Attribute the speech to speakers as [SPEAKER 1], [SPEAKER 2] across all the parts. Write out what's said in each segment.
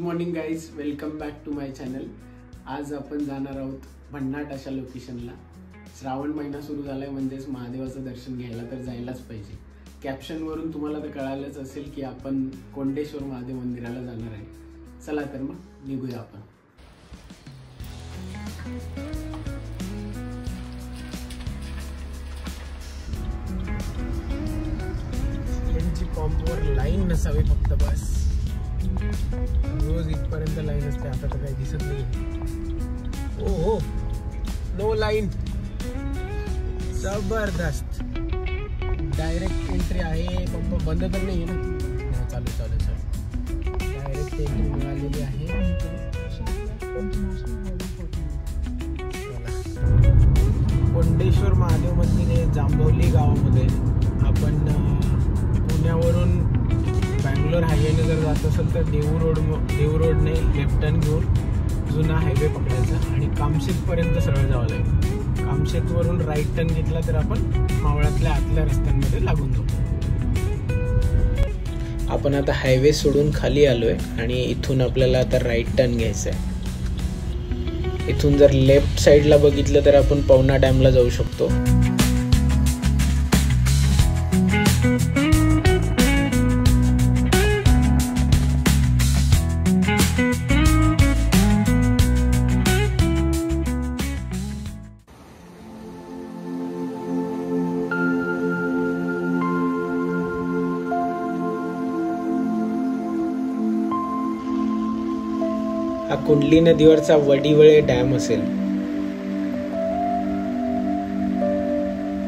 [SPEAKER 1] Morning guys, welcome back to my channel. आज आपण जाणार आहोत भन्नाट अशा लोकेशनला। श्रावण महिना सुरू झालाय म्हणजेच महादेवाचं दर्शन घ्यायला तर जायलाच पाहिजे। कॅप्शनवरून तुम्हाला तर कळालंच असेल की आपण कोंडेश्वर महादेव मंदिराला जाणार आहे। चला तर मग निघूया आपण। पंपवर लाईन नसावी फक्त बस। रोज इथपर्यंत लाईन असते, आता तर काही दिसत नाही। ओहो, नो लाईन, जबरदस्त डायरेक्ट एंट्री आहे। पंप बंद तर नाही आहे ना? चालू डायरेक्ट एंट्री मिळालेली आहे। कोंडेश्वर महादेव मंदिर आहे जांभवली गावामध्ये। आपण पुण्यावरून बँगलोर हायवेने जर जात असेल तर देऊ रोडने लेफ्ट टर्न घेऊन जुना हायवे पकडायचा आणि कामशेतपर्यंत सरळ जावं लागेल। कामशेतवरून राईट टर्न घेतला तर आपण मावळातल्या आतल्या रस्त्यांमध्ये लागून जाऊ। आपण आता हायवे सोडून खाली आलोय आणि इथून आपल्याला आता राईट टर्न घ्यायचा आहे। इथून जर लेफ्ट साईडला बघितलं तर आपण पवना डॅमला जाऊ शकतो। हा कुंडली नदीवरचा वडीवळे डॅम असेल।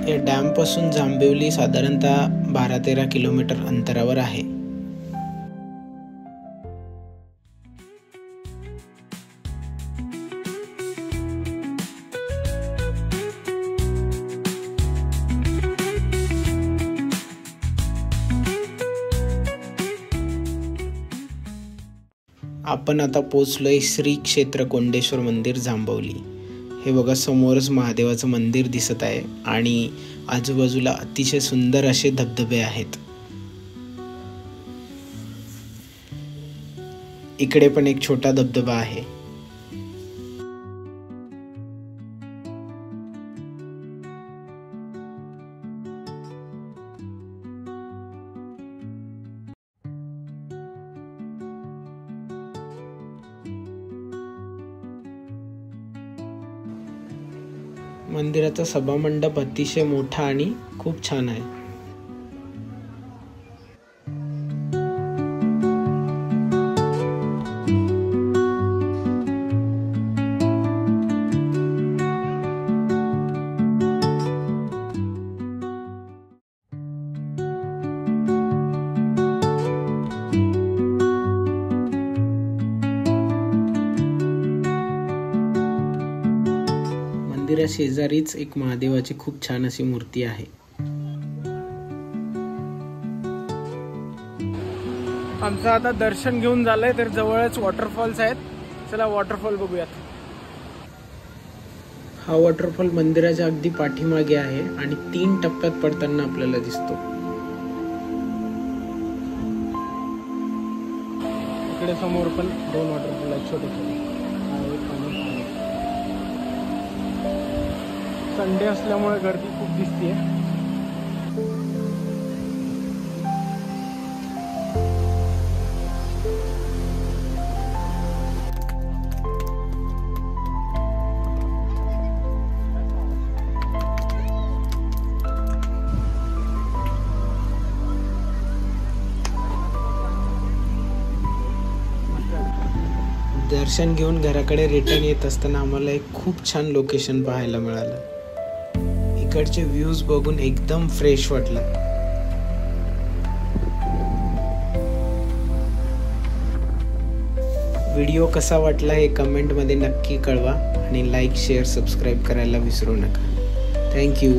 [SPEAKER 1] या डॅम पासून जांभिवली साधारणतः 12-13 किलोमीटर अंतरावर आहे। आपण आता पोचलोय श्री क्षेत्र कोंडेश्वर मंदिर जांभवली। हे बघा, समोरच महादेवाचं मंदिर दिसत आहे आणि आजूबाजूला अतिशय सुंदर असे धबधबे आहेत। इकडे पण एक छोटा धबधबा आहे। मंदिराचा सभामंडप अतिशय मोठा आणि खूप छान आहे। मंदिरा शेजारीच एक महादेवाची खूप छान अशी मूर्ती आहे। आमचं आता दर्शन घेऊन झालंय, तर जवळच वॉटरफॉल्स आहेत। चला वॉटरफॉल बघूयात। हा वॉटरफॉल मंदिराच्या अगदी पाठीमागे आहे आणि 3 टप्प्यात पडताना आपल्याला दिसतो। इकडे समोर पण 2 वॉटरफॉल आहेत छोटे। संडे असल्यामुळे गर्दी खूप दिसते। दर्शन घेऊन घराकडे रिटर्न येत असताना आम्हाला एक खूप छान लोकेशन पाहायला मिळालं। इकडचे व्ह्यूज बघून एकदम फ्रेश वाटलं। व्हिडिओ कसा वाटला हे कमेंटमध्ये नक्की कळवा आणि लाईक, शेअर, सबस्क्राईब करायला विसरू नका। थँक्यू।